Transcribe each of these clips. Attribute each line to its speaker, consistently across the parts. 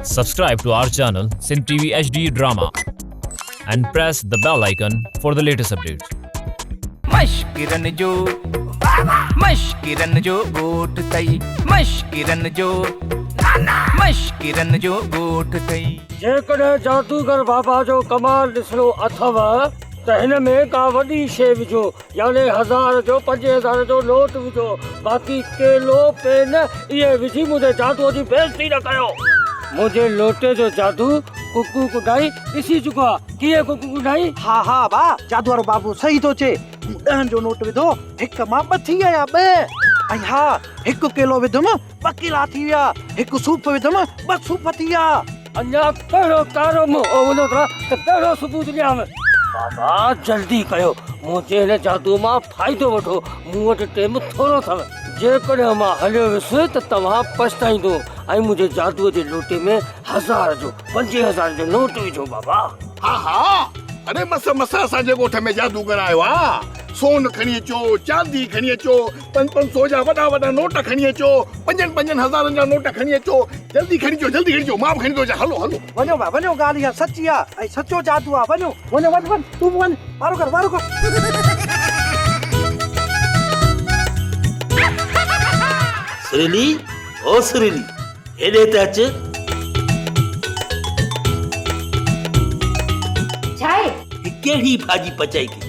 Speaker 1: Subscribe to our channel Sin TV HD Drama and press the bell icon for the latest updates.
Speaker 2: मश्किरन जो गोट तई मश्किरन जो गोट तई
Speaker 3: जेकॾहिं जादूगर बाबा जो कमाल ॾिसणो अथव त हिन में का वॾी शइ विझो, यानी 1000 जो 5000 जो नोट विझो। बाक़ी केलो पेन इहे विझी मुंहिंजे जादूअ जी बेइज़ती न कयो। मुंहिंजे लोटे जो जादू कुकू कुडाई ॾिसी चुको आहे। कीअं कुकू कुडाई?
Speaker 4: हा हा बा जादू वारो बाबू सही थो चए। 10 जो नोट विधो, हिक मां 2 थी विया 2। ऐं हा, हिकु केलो विधुमि 2 केला थी विया। हिकु सूप विधुमि 2 सूप थी विया।
Speaker 3: अञा कहिड़ो कारो वञो था त कहिड़ो सबूत ॾियां? बाबा जल्दी कयो, मुंहिंजे हिन जादू मां फ़ाइदो वठो। मूं वटि टाइम थोरो अथव। जेकॾहिं मां हलियो वियुसि त तव्हां पछताईंदो। ऐं मुंहिंजे जादूअ जे लोटे में 1000 जो 5000 जो नोट विझो बाबा।
Speaker 5: हा हा, अरे मस असांजे ॻोठ में जादूगर आयो आहे। सोन खणी अचो, चांदी खणी अचो, 500 जा वॾा नोट खणी अचो, 5,000 जा नोट खणी अचो। जल्दी खणी अचो, मां खणी थो अचां। हलो
Speaker 4: वञो बा वञो, ॻाल्हि इहा सची आहे ऐं सचो जादू आहे। वञो वञ तूं बि वञ। वारो कर
Speaker 6: सुरीली, ओ सुरीली, हेॾे त अच।
Speaker 7: छाए
Speaker 6: कहिड़ी भाॼी पचाई थी?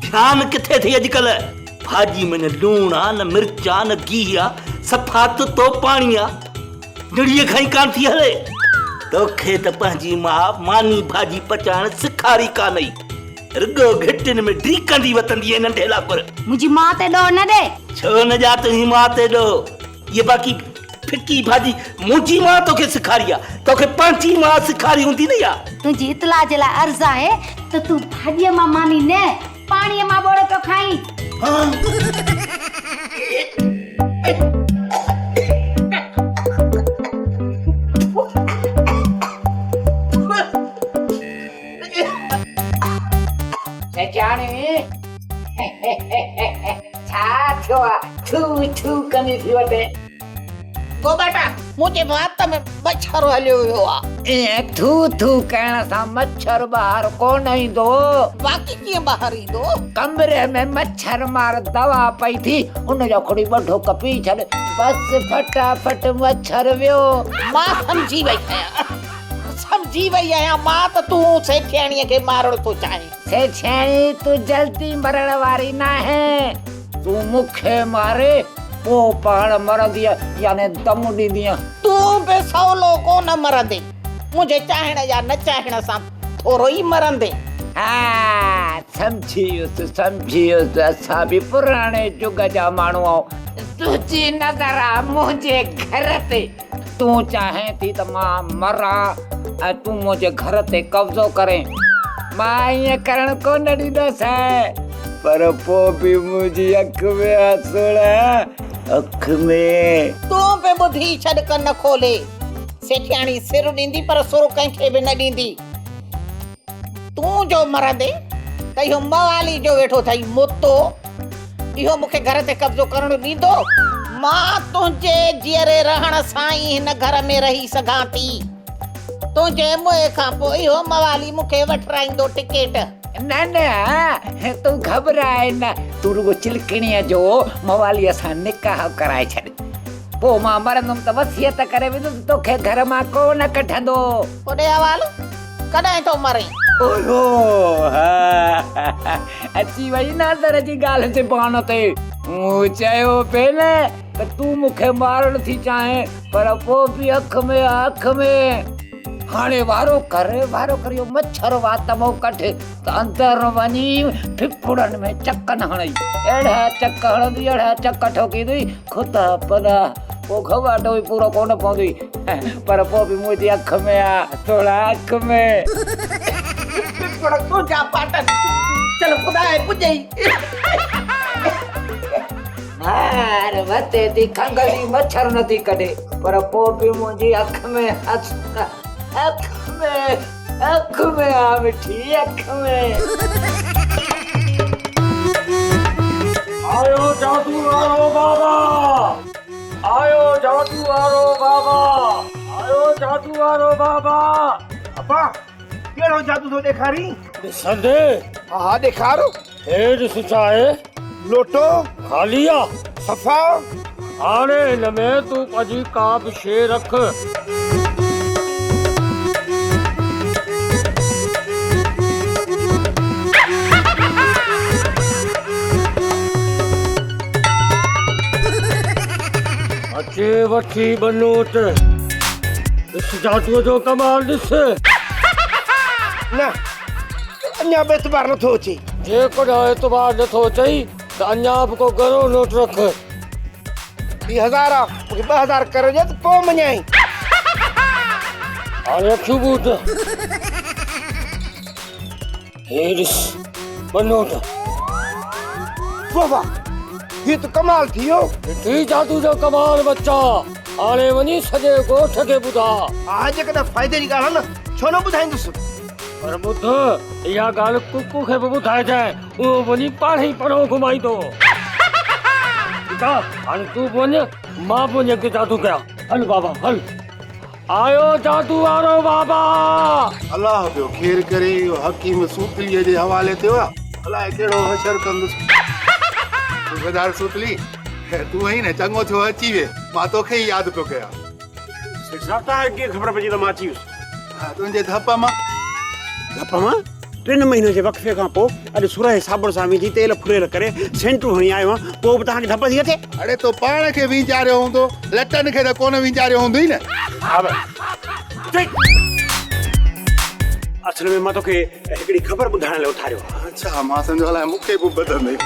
Speaker 6: ध्यान किथे थी अॼुकल्ह? भाॼी में न लूण आहे, न मिर्च आहे, न गिह आहे, सफ़ा तो पाणी आहे। निड़ीअ खां ई कान थी हले। तोखे त पंहिंजी मां मानी भाॼी पचाइण सेखारी कान्हई। रुगो घिटिन में ढीकंदी वतंदी नंढे लाकुर।
Speaker 7: मुंहिंजी मां ते ॾोह न ॾे।
Speaker 6: छो न जा तुंहिंजी मां ते ॾोह? ये बाक़ी फिकी भाॼी मुंहिंजी मां तोखे सेखारी आहे। तोखे पंहिंजी मां सेखारी हूंदी न या?
Speaker 7: तुंहिंजी इतला जे लाइ अर्ज़ आहे त तूं भाॼीअ मां मानी न पाणीअ मां ॿोड़े पियो खाई। छा थियो आहे? छू कंदी थी वठे।
Speaker 8: गो बेटा, मुंहिंजे वात में मच्छर हलियो वियो आहे।
Speaker 9: थू करण सां मच्छर ॿाहिरि कोन ईंदो।
Speaker 8: बाक़ी कीअं ॿाहिरि ईंदो?
Speaker 9: कमरे में मच्छर मार दवा पई थी, उनजो खणी ॿ ढोक पी छॾ, बसि फटाफट मच्छर वियो।
Speaker 8: मां समझी वई आहियां। मां त तूं सेठियाणीअ खे मारण थो चाहीं।
Speaker 9: सेठियाणी तूं जल्दी मरण वारी न आहे। तूं मूंखे मारे पोइ पाण मरंदी, यानी दम ॾींदी।
Speaker 8: तूं बि सवलो कोन मरंदे, मुंहिंजे चाहण या न चाहण सां थोरो ई मरंदे।
Speaker 9: हा, सम्झी वियुसि। असां बि पुराणे युग जा माण्हू आहियूं। तुंहिंजी नज़र आहे मुंहिंजे घर ते। तूं चाहे थी त मां मरां ऐं तूं मुंहिंजे घर ते कब्ज़ो करे। मां ईअं करण कोन ॾींदसि, पर पोइ बि मुंहिंजी अख में आंसुड़, अख में।
Speaker 8: तूं बि ॿुधी छॾ, कन खोले। सेठियाणी सिर ॾींदी पर सुर कंहिंखे बि न ॾींदी। तूं जो मरंदे त इहो मवाली जो वेठो अथई मुतो, इहो मूंखे घर ते कब्ज़ो करणु ॾींदो? मां तुंहिंजे जीअरे रहण सां ई हिन घर में रही सघां थी। तुंहिंजे मुंहं खां पोइ इहो मवाली मूंखे वठराईंदो टिकेट।
Speaker 9: न तूं घबराए न। तूं रुगो चिलकणीअ जो मवालीअ सां निकाह कराए छॾ। पोइ मां मरंदुमि त वसियत करे वेंदुसि, तोखे घर मां कोन कढंदो।
Speaker 8: ओॾे हवाल, कॾहिं थो मरे?
Speaker 9: ओहो, अची वई नादर जी ॻाल्हि जे बहाने ते। मूं चयो पे न त तूं मूंखे मारण थी चाहे, पर पोइ बि अख में। हाणे वारो कर इहो मच्छर वात मो कढ त अंदरि वञी फिफड़नि में चक न हणई। अहिड़ा चक हणंदी, अहिड़ा चक ठोकींदी, खुदा पदा पोइ घवाटो बि पूरो कोन पवंदी। पर पोइ बि मुंहिंजी अख में आहे, थोड़ा अख में।
Speaker 8: तुंहिंजा पाटन चल खुदा पुॼई।
Speaker 9: हार वते थी खंगली, मच्छर नथी कढे, पर पोइ बि मुंहिंजी अख में आ मिठी, अख में।
Speaker 3: आयो जादू वारो बाबा, आयो जादू वारो बाबा, आयो जादू वारो बाबा
Speaker 4: अब्बा कहिड़ो जादू थो ॾेखारी?
Speaker 3: ॾिसंदे
Speaker 4: हा ॾेखारो।
Speaker 3: हे ॾिस छा आहे
Speaker 4: लोटो
Speaker 3: ख़ाली आ
Speaker 4: सफ़ा।
Speaker 3: हाणे हिन में तूं पंहिंजी का बि शइ रख। अचे वठी ॿ नोट। ॾिस जादूअ जो कमाल ॾिस।
Speaker 4: न अञा बि एतबार नथो अचे।
Speaker 3: जेकॾहिं एतबार नथो अचई त अञा बि को घणो नोट रख।
Speaker 4: 2000 आ मूंखे 2000 करे ॾे त पोइ मञाई।
Speaker 3: हाणे अखियूं ॿूट। हे ॾिस ॿ नोट।
Speaker 4: बाबा ये तो कमाल थी वियो।
Speaker 3: ॾिठी जादू जो कमाल बच्चा। हाणे वञी सॼे ॻोठ खे ॿुधा।
Speaker 4: हा जेकॾहिं फ़ाइदे जी ॻाल्हि आहे न छो न ॿुधाईंदुसि।
Speaker 3: पर ॿुध इहा ॻाल्हि कुकू खे बि ॿुधाइजांइ। उहो वञी पाण ई परो घुमाईंदो। ठीकु आहे हाणे तूं बि वञ मां बि वञी अॻिते जादू कयां। हल बाबा हल। आयो जादू वारो बाबा।
Speaker 5: अलाह पियो खेर करे इहो हकीम सूतलीअ जे हवाले थियो आहे। अलाए कहिड़ो हशर कंदुसि। सुबेदार सूतली तूं आई न चङो थियो अची वे। मां तोखे ई यादि पियो कयां।
Speaker 4: ख़बर पइजी त मां अची वियुसि।
Speaker 5: तुंहिंजे धप मां
Speaker 4: 3 महीने जे वक़्फ़े खां पोइ अॼु सुरह साबुण सां विझी तेल फुरेल करे सेंटू हणी आयो आहियां। पोइ बि तव्हांखे धप थी अचे?
Speaker 5: अड़े तो पाण खे वीचारियो हूंदो लटनि खे त कोन वीचारियो हूंदो ई न।
Speaker 4: हा असल में मां तोखे हिकिड़ी ख़बर ॿुधाइण लाइ उथारियो।
Speaker 5: अच्छा मां सम्झो अलाए मूंखे बि ॿुधंदई।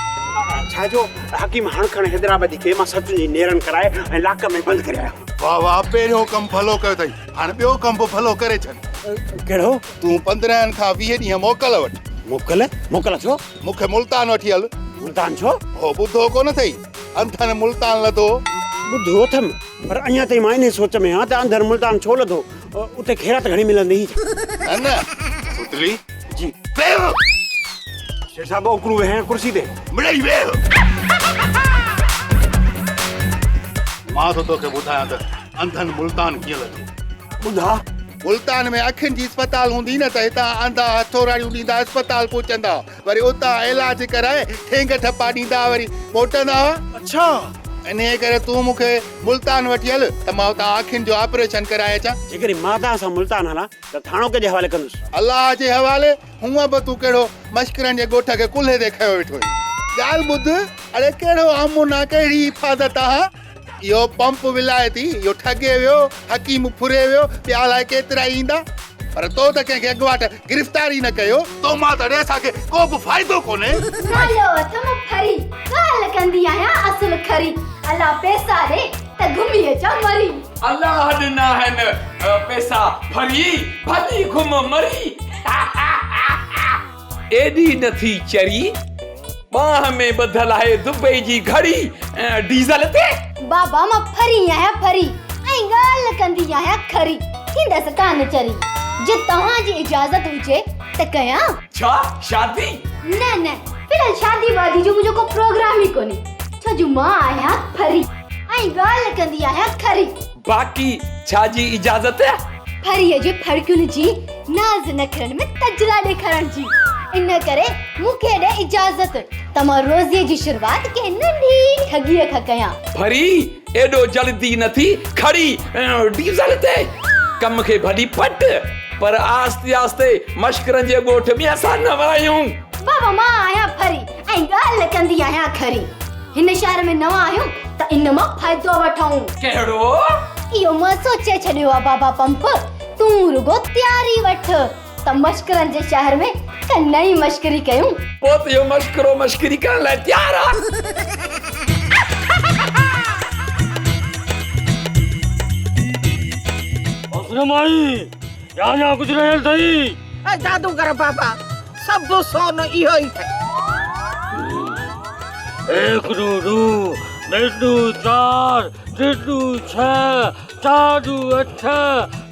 Speaker 4: छाजो हकीम हणखण हैदराबादी खे मां सच जी नेरन कराए ऐं लाक में बंदि करे आयो।
Speaker 5: वाह वाह पहिरियों कमु भलो कयो अथई। हाणे ॿियो कमु बि भलो करे छॾ।
Speaker 4: कहिड़ो?
Speaker 5: तूं 15 खां 20 ॾींहं मोकल वटि।
Speaker 4: मोकल छो?
Speaker 5: मूंखे मुल्तान वठी हल।
Speaker 4: मुल्तान छो?
Speaker 5: हो ॿुधो कोन अथई अंधनि मुल्तान लधो।
Speaker 4: ॿुधो अथमि पर अञा ताईं मां इन सोच में आहियां त अंदरि मुल्तान छो लधो। उते ख़ैरात घणी मिलंदी?
Speaker 5: न सुतली
Speaker 4: जी
Speaker 5: वेह
Speaker 4: शेर साहब ओकरू वेह कुर्सी ते
Speaker 5: मिड़ई वेह। मां तो तोखे ॿुधायां त अंधनि मुल्तान कीअं लधो।
Speaker 4: ॿुधा
Speaker 5: मुल्तान में अखियुनि जी अस्पताल हूंदी न त हितां अंधा हथोराड़ियूं ॾींदा अस्पताल पहुचंदा वरी उतां इलाज कराए ठेंग ठपा ॾींदा वरी मोटंदा।
Speaker 4: अच्छा
Speaker 5: इन करे तूं मूंखे मुल्तान वठी हल त मां उतां अखियुनि जो ऑपरेशन कराए अचां।
Speaker 4: जेकॾहिं मां तव्हां सां मुल्तान हलां त थाणो कंहिंजे हवाले कंदुसि?
Speaker 5: अलाह जे हवाले। हूअं बि तूं कहिड़ो मश्करनि जे ॻोठ खे कुल्हे ते खयो वेठो आहीं। ॻाल्हि ॿुध अड़े कहिड़ो अमुन आहे कहिड़ी हिफ़ाज़त आहे। इहो पंप विलायती इहो ठगे वियो हकीम फुरे वियो ॿिया अलाए केतिरा ईंदा पर तो त कंहिंखे अॻुवाट गिरफ़्तारी न कयो। तो मां त असांखे को बि फ़ाइदो कोन्हे।
Speaker 7: हलो तुम फरी ॻाल्हि कंदी आहियां असुल खरी। अल्लाह पैसा ॾे त घुमी अचां मरी।
Speaker 2: अल्लाह ॾिना आहिनि पैसा भरी भली घुम मरी। एॾी नथी चरी बाह में ॿधल आहे दुबई जी घड़ी डीज़ल ते।
Speaker 7: बाबा मां फरी आहियां फरी ऐं ॻाल्हि कंदी आहियां खरी। थींदसि कान चरी जे तव्हांजी इजाज़त हुजे त कयां।
Speaker 2: छा शादी?
Speaker 7: न फिलहाल शादी वादी जो मुंहिंजो को प्रोग्राम ई कोन्हे छो जो मां आहियां फरी ऐं ॻाल्हि कंदी आहियां खरी।
Speaker 2: बाक़ी छा जी इजाज़त?
Speaker 7: फरीअ जे फड़कियुनि जी नाज़ नखरनि में तजला ॾेखारण जी। इन करे मूंखे ॾे इजाज़त त मां रोज़ीअ जी शुरूआत के नंढी ठगीअ खां कयां।
Speaker 2: फरी एॾो जल्दी नथी खड़ी डीज़ल ते कम खे भली पट पर आस्ते आस्ते मश्करनि जे ॻोठ में असां न आहियूं।
Speaker 7: बाबा मां आहियां फरी ऐं ॻाल्हि कंदी आहियां खरी। हिन शहर में नवां आहियूं त इन मां फ़ाइदो वठूं।
Speaker 2: कहिड़ो?
Speaker 7: इहो मां सोचे छॾियो आहे बाबा पंप। तूं रुगो तयारी वठ त मश्करनि जे शहर में का नई मश्करी कयूं।
Speaker 2: पोइ त इहो मश्करी करण लाइ तयार आहे।
Speaker 3: या कुछ नहीं थई।
Speaker 8: जादूगर बाबा सब सोन इहो ही थे।
Speaker 3: 1 2 2 2 4 3 2 6 4 2 8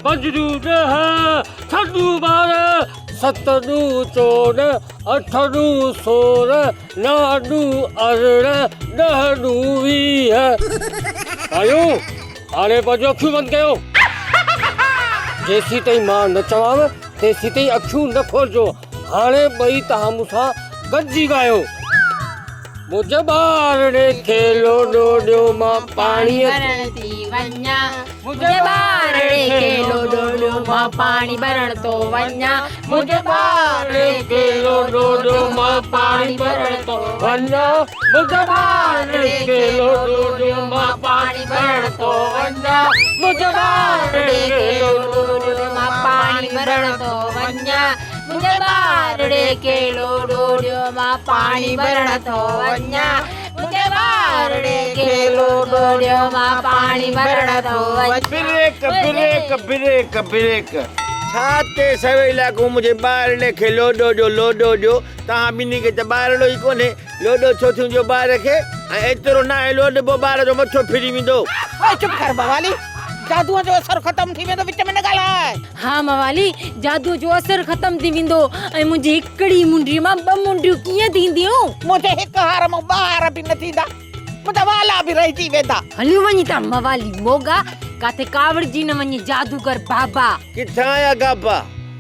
Speaker 3: 5 2 10 6 2 12 7 2 14 8 2 16 9 2 18 10 2 20 आयो हाणे पंहिंजो अखियूं बंदि कयो। जेसी ताईं मां न चवांव तेसी ताईं अखियूं न खोलजो। हाणे ॿई तव्हां मूंसां गॾिजी ॻायो। मुंहिंजे ॿारड़े खे लोॾो ॾियो मां पाणी
Speaker 10: भरण थी वञा मुंहिंजे ॿारड़े खे लोॾो ॾियो मां पाणी भरण थो वञा मुंहिंजे ॿारड़े खे लोॾो ॾियो मां पाणी भरण थो वञा
Speaker 3: मुंहिंजे ॿारड़े खे लोॾो ॾियो मां पाणी भरण थो वञा मुंहिंजे ॿारड़े खे लोॾो ॾियो मां पाणी भरण थो वञा
Speaker 10: मुंहिंजे ॿारड़े खे लोॾो ॾियो मां पाणी भरण थो वञा मुंहिंजे ॿारड़े खे लोॾो ॾियो मां पाणी भरण थो वञा
Speaker 11: ब्रेक ब्रेक ब्रेक ब्रेक छा ते सवेल लाॻू मुंहिंजे ॿारड़े खे लोॾो ॾियो तव्हां ॿिन्ही खे त ॿारड़ो ई कोन्हे लोॾो छो थींदो ॿार खे ऐं एतिरो न आहे लोॾबो ॿार जो मथो फिरी वेंदो।
Speaker 8: चुप कर बवाली जादूअ जो असर ख़त्म थी वेंदो विच में न ॻाल्हाए।
Speaker 10: हा मवाली जादू जो असर ख़त्म थी वेंदो ऐं मुंहिंजी हिकड़ी मुंडी मां ॿ मुंडियूं कीअं थींदियूं
Speaker 8: मुंहिंजे हिक हार मां 2 हार बि न थींदा मुंहिंजा वाला बि रहिजी वेंदा।
Speaker 10: हलियो वञी था मवाली मोगा काथे कावड़जी न वञे जादूगर बाबा
Speaker 11: किथां आया गाबा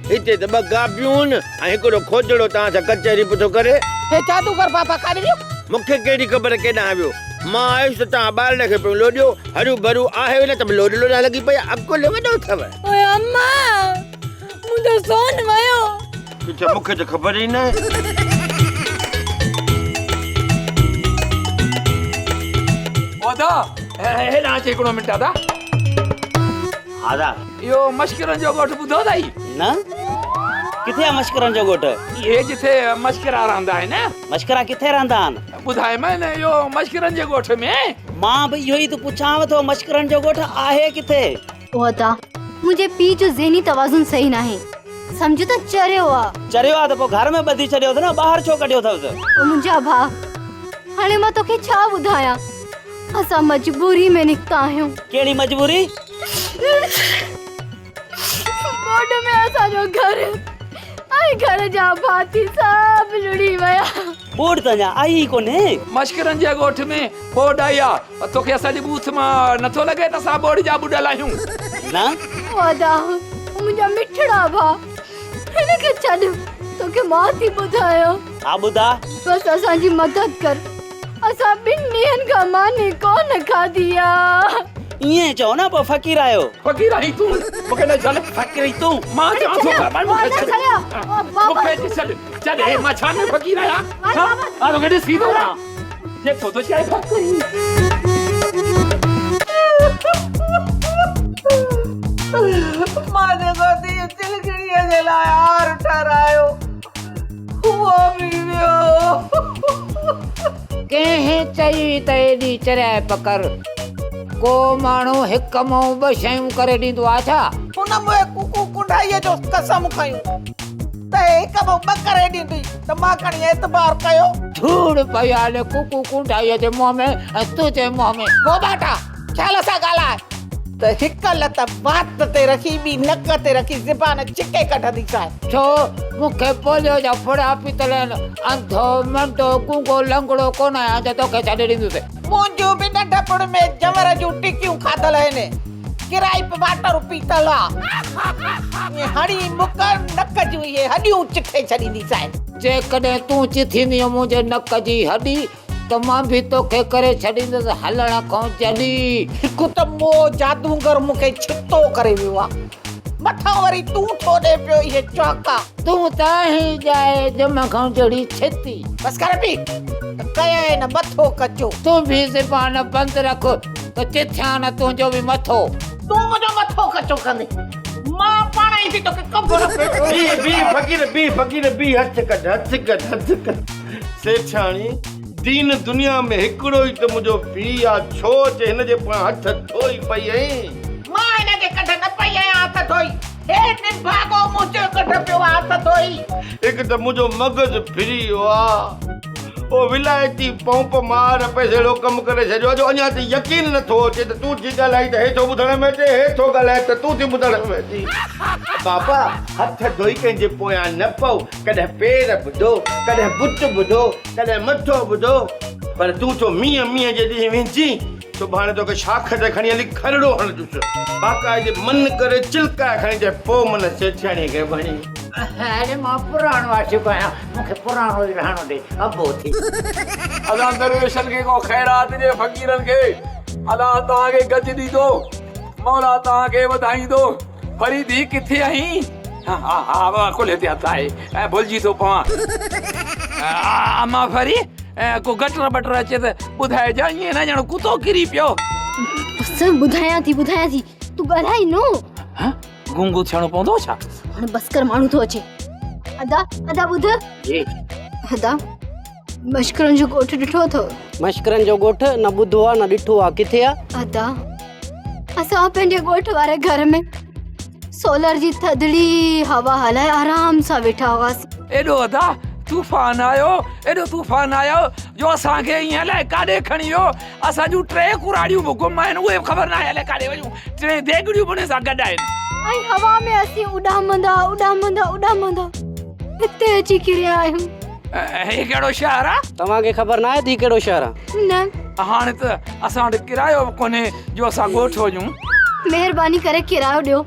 Speaker 11: हिते त 2 गाबियूं आहिनि ऐं हिकिड़ो खोजड़ो तव्हां सां कचहरी पियो करे।
Speaker 8: हे जादूगर बाबा काॾे वियो
Speaker 11: मूंखे कहिड़ी ख़बर केॾां वियो मां आयुसि त तव्हां ॿारड़े खे पियो लोॾियो हरू भरू आहे न त लोॾो लॻी पई अकुल वॾो अथव।
Speaker 10: ओए अम्मा मुंहिंजो सोन वियो
Speaker 11: किथे मूंखे त ख़बर ई न आहे।
Speaker 2: ओदा हेॾां अचे हिकिड़ो मिंट दादा
Speaker 6: आदा
Speaker 2: इहो मश्करनि जो ॻोठ ॿुधो अथई
Speaker 6: न किथे आहे मश्करनि जो ॻोठ
Speaker 2: इहे जिथे मश्करा रहंदा आहिनि
Speaker 6: मश्करा किथे रहंदा आहिनि
Speaker 2: ॿुधायोमांइ न इहो मश्करनि जे ॻोठ में
Speaker 6: मां बि इहो ई त पुछांव थो मश्करनि जो ॻोठ आहे किथे।
Speaker 7: ओदा मुंहिंजे पीउ जो ज़हनी तवाज़ुन सही नाहे सम्झो त चरियो आहे
Speaker 6: त पोइ घर में ॿधी छॾियो अथव न ॿाहिरि छो कढियो अथव
Speaker 7: मुंहिंजा भाउ हाणे मां तोखे छा ॿुधायां असां मजबूरी में निकिता आहियूं।
Speaker 6: कहिड़ी मजबूरी
Speaker 7: ॻोठ में असांजो घर ऐं घर जा भाती सभु लुड़ी विया।
Speaker 6: बोर्ड त अञा आई कोन्हे
Speaker 2: मश्करनि जे ॻोठ में बोर्ड आई आहे तोखे असांजे बूथ मां नथो लॻे त असां बोर्ड जा ॿुॾल आहियूं
Speaker 6: न
Speaker 7: वादा मुंहिंजा मिठड़ा भाउ हिनखे छॾ तोखे मां थी ॿुधायो।
Speaker 6: हा ॿुधा
Speaker 7: बस असांजी मदद कर असां 2 ॾींहंनि खां मानी कोन खाधी आहे।
Speaker 6: ईअं चओ न पोइ फ़क़ीर आहियो
Speaker 2: फ़क़ीर आहीं तूं मूंखे न छॾ
Speaker 6: फ़क़ीर ई तूं
Speaker 2: मां चवां थो मूंखे छॾ छॾ हे मां छा न फ़क़ीर आहियां हा तोखे ॾिसी थो न जेको थो चए
Speaker 8: मां जेको थी चिलकड़ीअ जे लाइ हार ठारायो उहो बि वियो।
Speaker 9: कंहिं चई त एॾी चरियाए पकर को माण्हू हिक मां 2 शयूं करे ॾींदो आहे छा
Speaker 8: हुन मोए कुकू कुंडाईअ जो कसम खयूं त हिक मां 2 करे ॾींदी त मां खणी एतबार कयो।
Speaker 9: धूड़ पई आहे कुकू कुंडाईअ जे मुंहं में ऐं तुंहिंजे मुंहं में
Speaker 8: गोबाटा ख़्याल सां ॻाल्हाए त हिक लत वात ते रखी ॿी नक ते रखी ज़बान छिके कढंदी सां
Speaker 9: छो मूंखे पोलियो जा फुड़ा पीतल आहिनि अंधो मंडो गूंगो लंगड़ो कोन आहियां त तोखे छॾे ॾींदुसि।
Speaker 8: मुंहिंजूं बि नंढपण में जवर जूं टिकियूं खाधल आहिनि किराई पे वाटर पीतल आहे हणी मुक नक जूं इहे हॾियूं चिथे छॾींदी सां
Speaker 9: जेकॾहिं तूं चिथींदी मुंहिंजे नक जी हॾी त मां बि तोखे करे छॾींदुसि हलण खां जॾहिं
Speaker 8: हिकु त मो जादूगर मूंखे छितो करे वियो आहे मथां वरी तूं थो ॾे पियो इहे चौका
Speaker 9: तूं त ही जाए जम खां जड़ी छिती
Speaker 8: बस कर बि कयां न मथो कचो
Speaker 9: तूं बि ज़बान बंदि रख त चिथिया न तुंहिंजो बि मथो
Speaker 8: तूं मुंहिंजो मथो कचो कंदे मां पाण ई थी तोखे ख़बर
Speaker 11: फ़क़ीर बि हथ कढ सेठाणी दीन दुनिया में हिकिड़ो ई त मुंहिंजो पीउ आहे छो जे हिन जे पाण हथ धोई पई आहीं
Speaker 8: मां हिन जे कढ न पई आहियां हथ धोई हेठि भागो मुंहिंजो कढ पियो हथ धोई
Speaker 11: हिकु त मुंहिंजो मग़ज़ फिरी वियो आहे ओ विलायती पंप मार पैसेड़ो कमु करे छॾियो जो अञा त यकीन नथो अचे त तूं थी ॻाल्हाई त हेठो ॿुधण में अचे हेठो ॻाल्हाए त तूं थी ॿुधण में अची बाबा हथ धोई कंहिंजे पोयां न पओ कॾहिं पेर ॿुधो कॾहिं बुत ॿुधो कॾहिं मथो ॿुधो पर तूं तो मींहं जे ॾींहुं वेंची सुभाणे तोखे शाख ते खणी हली खरड़ो हणदुसि बाक़ाइदे मन करे चिलकाए खणी चए पोइ मन सेठियाणी खे भणी
Speaker 9: अरे मां पुराणो आशिक़ु आहियां मूंखे पुराणो ई रहणो ॾे अबो थी
Speaker 2: अदा दरवेशन खे को ख़ैरात जे फ़क़ीरनि खे अदा तव्हांखे गज ॾींदो मौला तव्हांखे वधाईंदो फरीदी किथे आहीं हा हा हा कुल हिते हथ आहे ऐं भुलिजी थो पवां अम्मा फरी को गटर बटर अचे त ॿुधाइजां ईअं न ॼण कुतो किरी पियो
Speaker 7: बस ॿुधायां थी तूं ॻाल्हाई नो
Speaker 2: गुंगू थियणो पवंदो छा
Speaker 7: हाणे बस कर माण्हू थो अचे अदा ॿुध
Speaker 2: जी
Speaker 7: अदा मश्करनि जो ॻोठ ॾिठो अथव
Speaker 12: मश्करनि जो ॻोठ न ॿुधो आहे न ॾिठो आहे किथे आहे
Speaker 7: अदा असां पंहिंजे ॻोठ वारे घर में सोलर जी थधड़ी हवा हलाए आराम सां वेठा हुआसीं
Speaker 2: एॾो अदा तूफान आयो एॾो तूफान आयो जो असांखे ईअं अलाए काॾे खणी वियो असां जूं 3 कुराड़ियूं बि गुम आहिनि उहे ख़बर न आहे अलाए काॾे वयूं 3 देगड़ियूं बि उन सां गॾु आहिनि
Speaker 7: ऐं हवा में असीं उॾामंदा हिते अची किरिया आहियूं
Speaker 2: हे कहिड़ो शहर आहे
Speaker 12: तव्हांखे ख़बर न आहे थी कहिड़ो शहर आहे
Speaker 7: न
Speaker 2: हाणे त असां वटि किरायो बि कोन्हे जो असां ॻोठ वञूं
Speaker 7: महिरबानी करे किरायो ॾियो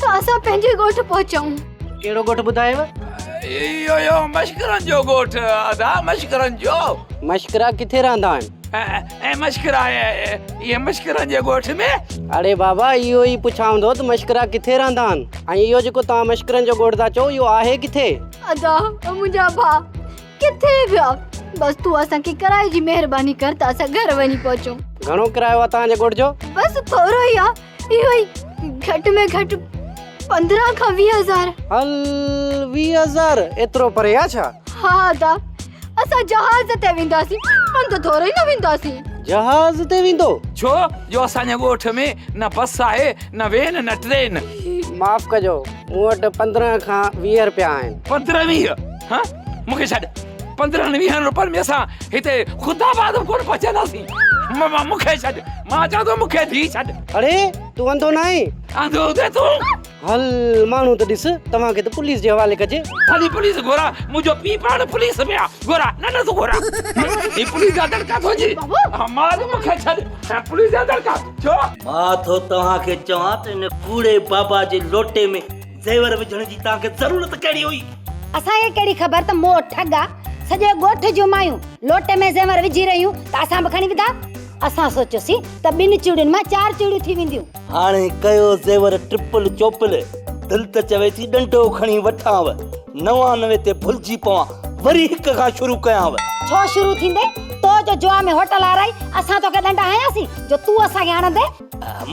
Speaker 7: त असां पंहिंजे ॻोठ पहुचूं
Speaker 12: कहिड़ो ॻोठ ॿुधायव
Speaker 2: इहो मश्करनि जो ॻोठ अदा मश्करनि जो
Speaker 12: मश्करा किथे रहंदा आहिनि
Speaker 2: ऐं मश्करा इहे मश्करनि जे ॻोठ में
Speaker 12: अरे बाबा इहो ई पुछां थो त मश्करा किथे रहंदा आहिनि ऐं इहो जेको तव्हां मश्करनि जो ॻोठ था चओ इहो आहे किथे
Speaker 7: अदा मुंहिंजा भाउ किथे विया बस तूं असांखे किराए जी महिरबानी कर त असां घर वञी पहुचूं
Speaker 12: घणो किरायो आहे तव्हांजे ॻोठ जो
Speaker 7: बस थोरो ई आहे इहो ई घटि में घटि 15 खां 20,000
Speaker 12: हल 20,000 एतिरो परे आहे छा
Speaker 7: हा अदा असां जहाज ते वेंदासीं पर त थोरो ई न वेंदासीं
Speaker 12: जहाज ते वेंदो
Speaker 2: छो जो असांजे ॻोठ में न बस आहे न वेन न ट्रेन
Speaker 12: माफ़ कजो मूं वटि 15 खां 20 रुपया आहिनि
Speaker 2: 15-20 हा मूंखे छॾ 15-20 रुपयनि में असां हिते ख़ुदाबाद कोन पहुचंदासीं मूंखे छॾ मां चवां थो मूंखे धी छॾ
Speaker 12: अरे तूं अंधो न आहे
Speaker 2: अंधो हुजे तूं
Speaker 12: हल माण्हू त ॾिस तव्हांखे त पुलिस जे हवाले कजे
Speaker 2: खाली पुलिस घोरा मुंहिंजो पीउ पाण पुलिस में आहे घोरा न तूं घोरा ही पुलिस जा दड़का थो जी मां मूंखे छॾ पुलिस जा दड़का छो
Speaker 6: मां थो तव्हांखे चवां त हिन कूड़े बाबा जे लोटे में ज़ेवर विझण जी तव्हांखे ज़रूरत कहिड़ी हुई
Speaker 10: असांखे कहिड़ी ख़बर त मो ठगा सॼे ॻोठ जूं मायूं लोटे में ज़ेवर विझी रहियूं त असां बि खणी विधा असां सोचियोसीं त 2 चूड़ियुनि मां 4 चूड़ियूं थी वेंदियूं
Speaker 6: हाणे कयो ज़ेवर ट्रिपल चोपल दिल त चवे थी डंडो खणी वठांव 99 ते भुलिजी पवां वरी हिक खां शुरू कयांव
Speaker 10: छो शुरू थींदे तो जो जुआ में होटल आराई असां तोखे डंडा हयासीं जो तूं असांखे हणंदे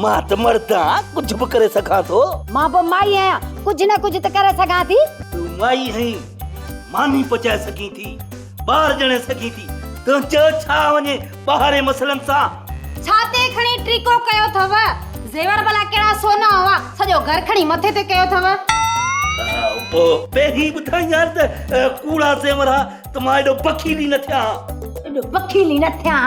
Speaker 6: मां त मर्द आहियां कुझु बि करे सघां थो
Speaker 10: मां बि माई आहियां कुझु न कुझु त करे सघां थी
Speaker 6: तूं माई आहीं मानी पचाए सघीं थी ॿार ॼणे सघीं थी तो चओ छा वञे ॿाहिरि मसलनि सां
Speaker 10: छाते खणी ट्रिको कयो अथव ज़ेवर भला कहिड़ा सोना हुआ सॼो घर खणी मथे ते कयो अथव
Speaker 6: पहिरीं ॿुधाई यार त कूड़ा ज़ेवर आहे त मां एॾो बखीली न थियां
Speaker 10: एॾो बखीली न थियां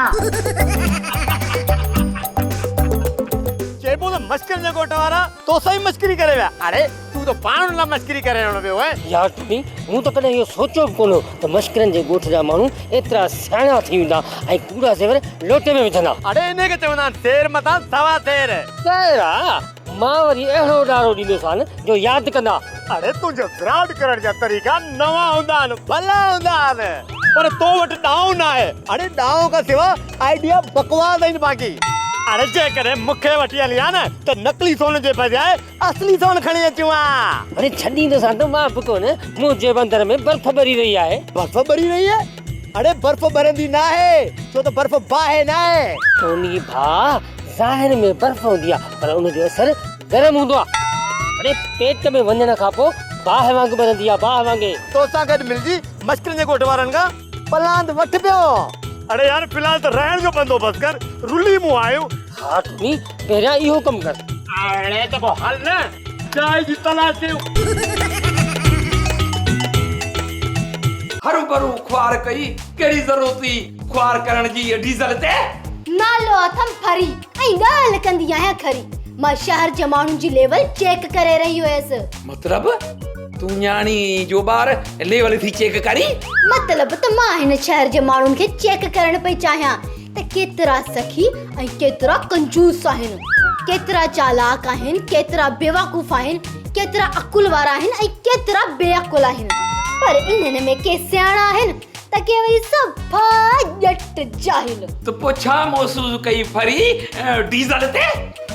Speaker 3: चइबो त मस्करी जे ॻोठ वारा तोसां ई मस्करी करे विया अरे तूं त पाण न मस्करी करे रहणो पियो है
Speaker 9: यार टुनी मूं त कॾहिं इहो सोचियो बि कोन त मश्करनि जे ॻोठ जा माण्हू एतिरा सियाणा थी वेंदा ऐं कूड़ा ज़ेवर लोटे में विझंदा
Speaker 3: अरे इन खे चवंदा आहिनि सेर मथां सवा सेर
Speaker 9: तेरा मां वरी अहिड़ो ॾारो ॾींदोसांनि जो यादि कंदा
Speaker 3: अरे तुंहिंजो फ्रॉड करण जा तरीक़ा नवां हूंदा आहिनि भला हूंदा आहिनि पर तो वटि ॾांहुं न आहे अरे ॾांहुं खां सिवा आइडिया बकवास आहिनि बाक़ी अरे जेकॾहिं मूंखे वठी हली आहे न त नकली सोन जे बजाए असली सोन खणी अचूं हा
Speaker 9: अरे छॾींदोसां त मां बि कोन मुंहिंजे बंदर में बर्फ़ भरी रही आहे
Speaker 3: बर्फ़ भरी रही है अरे बर्फ़ भरंदी न आहे छो त बर्फ़ बाहि न आहे
Speaker 9: टोनी भाउ ज़ाहिर में बर्फ़ हूंदी आहे पर उनजो असर गरम हूंदो आहे अरे पेट में वञण खां पोइ बाहि वांगुरु भरंदी आहे बाहि वांगुरु
Speaker 3: तोसां गॾु मिलजी मस्करी जे ॻोठ वारनि खां पलांद वठ पियो अरे यार फिलहाल त रहण जो बंदोबस्त कर रुली मूं आहियूं
Speaker 9: हा टोनी पहिरियां इहो कमु कर
Speaker 3: अरे त पोइ हल न चांहि जी तलाश कयूं
Speaker 2: हरू भरू ख्वार कई कहिड़ी ज़रूरत हुई ख्वार करण जी डीज़ल ते
Speaker 7: नालो अथम फरी ऐं ॻाल्हि कंदी आहियां खरी मां शहर जे माण्हुनि जी लेवल चेक करे रही हुयसि
Speaker 2: मतलब तू न्याणी जो ॿार लेवल थी चेक करी
Speaker 7: मतलब त मां हिन शहर जे माण्हुनि खे चेक करण पई चाहियां त केतिरा सखी ऐं केतिरा कंजूस आहिनि, केतिरा चालाक आहिनि, केतिरा बेवकूफ़ आहिनि, केतिरा अकुल वारा आहिनि ऐं केतिरा बेअकुल आहिनि। पर इन्हनि में के सियाणा आहिनि त के वरी सभा ॼट जाहिल।
Speaker 2: तो पुछा महसूस कई फरी डीज़ल ते?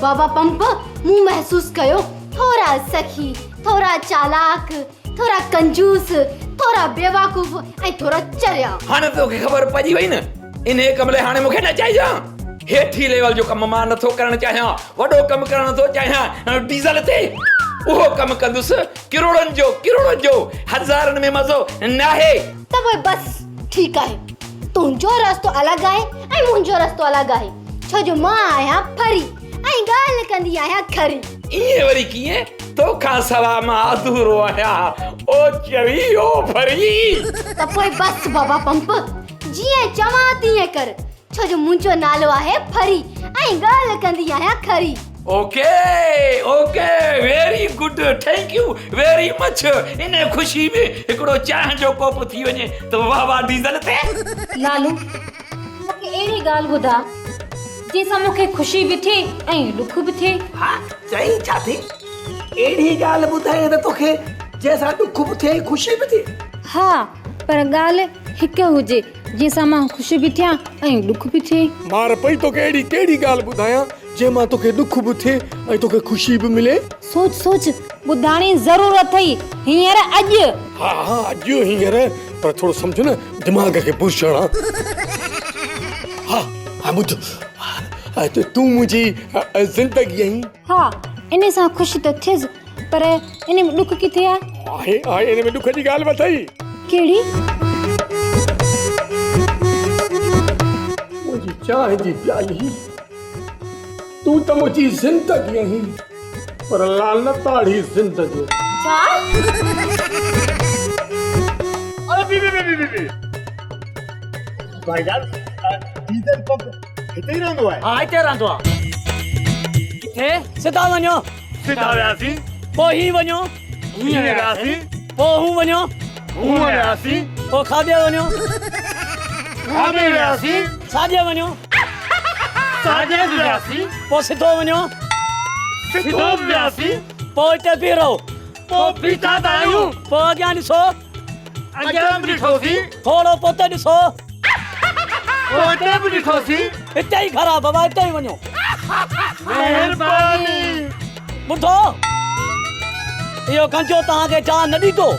Speaker 7: बाबा पंप मूं महसूस कयो थोरा सखी, थोरा चालाक, थोरा कंजूस, थोरा बेवकूफ़ ऐं थोरा चरिया।
Speaker 2: हाणे तोखे ख़बर पइजी वई न, इन्हे कमले हाणे मूंखे न चइजां। हेठी लेवल जो कम मां नथो करणु चाहियां, वॾो कमु करणु नथो चाहियां डीज़ल ते। उहो कमु कंदुसि किरोड़नि जो, हज़ारनि में मज़ो न आहे।
Speaker 7: त पोइ बस ठीकु आहे, तुंहिंजो रस्तो अलॻि आहे ऐं मुंहिंजो रस्तो अलॻि आहे, छो जो मां आहियां फरी ऐं ॻाल्हि कंदी आहियां खरी।
Speaker 2: इएं वरी कीअं? तोखां सवाइ मां अधूरो आहियां, ओ चरी ओ फरी।
Speaker 7: त पोइ बस बाबा पंप, जीअं चवां तीअं कर, छो जो मुंहिंजो नालो आहे फरी ऐं ॻाल्हि कंदी आहियां खरी।
Speaker 2: Okay very good, thank U very much. इन ख़ुशी में हिकिड़ो चांहि जो कोप थी वञे त वाह डीज़ल ते।
Speaker 10: लालू मूंखे अहिड़ी ॻाल्हि ॿुधा जंहिंसां मूंखे ख़ुशी बि थिए ऐं ॾुख बि थिए।
Speaker 6: हा चई छा थी? अहिड़ी ॻाल्हि ॿुधाए त तोखे जंहिंसां ॾुख बि थिए ख़ुशी बि थिए।
Speaker 10: हा पर ॻाल्हि हिकु हुजे जंहिंसां मां ख़ुशी बि थियां ऐं ॾुख बि थिए।
Speaker 13: मार पई तोखे अहिड़ी कहिड़ी ॻाल्हि ॿुधायां जंहिंमां तोखे ॾुख बि थिए ऐं तोखे ख़ुशी बि मिले?
Speaker 10: सोच ॿुधाइणी ज़रूरत अथई हींअर अॼु।
Speaker 13: हा अॼु हींअर, पर थोरो सम्झ न, दिमाग़ खे पुछणा। हा ॿुध, तूं मुंहिंजी ज़िंदगी आहीं।
Speaker 10: हा इन सां ख़ुशी त थियसि, पर इन में ॾुख किथे आहे?
Speaker 13: आहे इन में ॾुख जी ॻाल्हि अथई।
Speaker 10: कहिड़ी?
Speaker 13: मुंहिंजी चांहि जी प्याली, तूं त मुंहिंजी ज़िंदगी आहीं, पर लानताड़ी ज़िंदगी।
Speaker 10: छा?
Speaker 13: अरे बी भाईजान, डीज़ल पंप हिते ई रहंदो आहे?
Speaker 3: हा हिते रहंदो आहे। किथे? सिधा वञो।
Speaker 13: सिधा वियासीं,
Speaker 3: पोइ ही वञो,
Speaker 13: हीअं वियासीं,
Speaker 3: पोइ हूं वञो,
Speaker 13: हूअं वियासीं,
Speaker 3: पोइ खाॿे वञो,
Speaker 13: खाॿे वियासीं,
Speaker 3: साॼे वञो,
Speaker 13: साॼे वियासीं,
Speaker 3: पोइ सिधो वञो,
Speaker 13: सिधो वियासीं,
Speaker 3: पोइ हिते बीहो,
Speaker 13: पोइ बीठा त आहियूं,
Speaker 3: पोइ अॻियां ॾिसो,
Speaker 13: अॻियां बि ॾिठोसीं,
Speaker 3: थोरो पोइ ॾिसो,
Speaker 13: पोइ हिते बि ॾिठोसीं।
Speaker 3: हिते ई खड़ा बाबा, हिते ई वञो।
Speaker 13: महिरबानी।
Speaker 3: ॿुधो, इहो गंजो तव्हांखे जान न ॾींदो।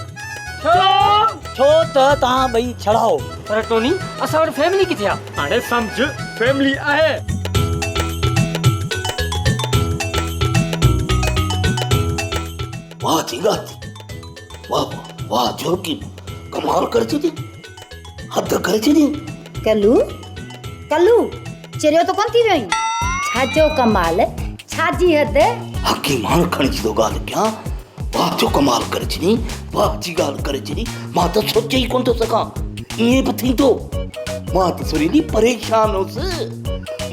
Speaker 3: छो त तव्हां ॿई छड़ाओ। पर टोनी, असां वटि फैमिली किथे आहे?
Speaker 13: हाणे सम्झ, फैमिली आहे।
Speaker 6: वाह जी गाती, वाह जोकी, कमाल कर छॾी, हद करे छॾी।
Speaker 7: कल्लू चरियो त कोन थी वियो आहीं? छाजो कमाल, छाजी हद?
Speaker 6: हकी माण्हू खणिजी थो ॻाल्हि कयां। वाह जो कमाल करे छॾी, वाह जी ॻाल्हि करे छॾी। मां त सोचे ई कोन थो सघां ईअं बि थींदो। मां त सुरीली परेशान हुअसि,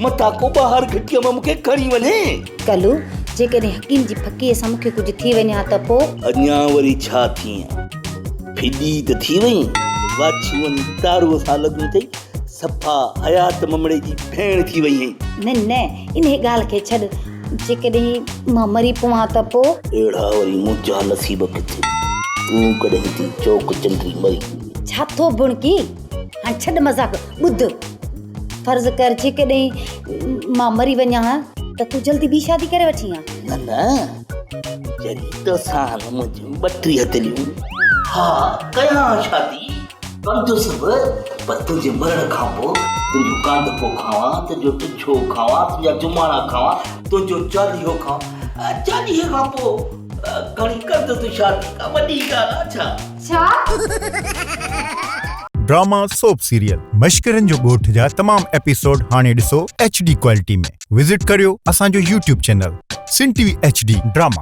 Speaker 6: मथां को ॿाहिरि घटिया में मूंखे खणी वञे।
Speaker 7: कल्लू, जेकॾहिं हकीम जी फकीअ सां मूंखे कुझु थी वञे हा त पोइ?
Speaker 6: अञा वरी छा थी? फिडी त थी वई, वाछुअनि तारूअ सां लॻी अथई, सफ़ा हयात ममड़े जी भेण थी वई आहीं।
Speaker 7: न इन ॻाल्हि खे छॾ, जेकॾहिं मां मरी पवां त पोइ?
Speaker 6: अहिड़ा वरी मुंहिंजा नसीब किथे, तूं कॾहिं थी चौक चंद्री मरी।
Speaker 7: छा थो बुणकी? हाणे छॾ मज़ाक, ॿुध, फर्ज़ कर जेकॾहिं मां मरी वञा हा त तूं जल्दी ॿी शादी करे वठी हा?
Speaker 6: न जॾहिं तो साल मुंहिंजूं 32 हथलियूं। हा कयां शादी, कंदुसि बि, पर तुंहिंजे मरण खां पोइ तुंहिंजो कांद पोइ खावां, तुंहिंजो टुछो खावां, तुंहिंजा जुमाणा खावां, तुंहिंजो चालीहो खावां, चालीहे खां पोइ घणी कंदुसि शादी। का वॾी ॻाल्हि आहे छा?
Speaker 14: ड्रामा सोप सीरियल मश्करनि जो ॻोठ जा तमाम एपिसोड हाणे ॾिसो HD क्वालिटी में। विज़िट करियो असांजो YouTube चैनल सिन TV HD ड्रामा।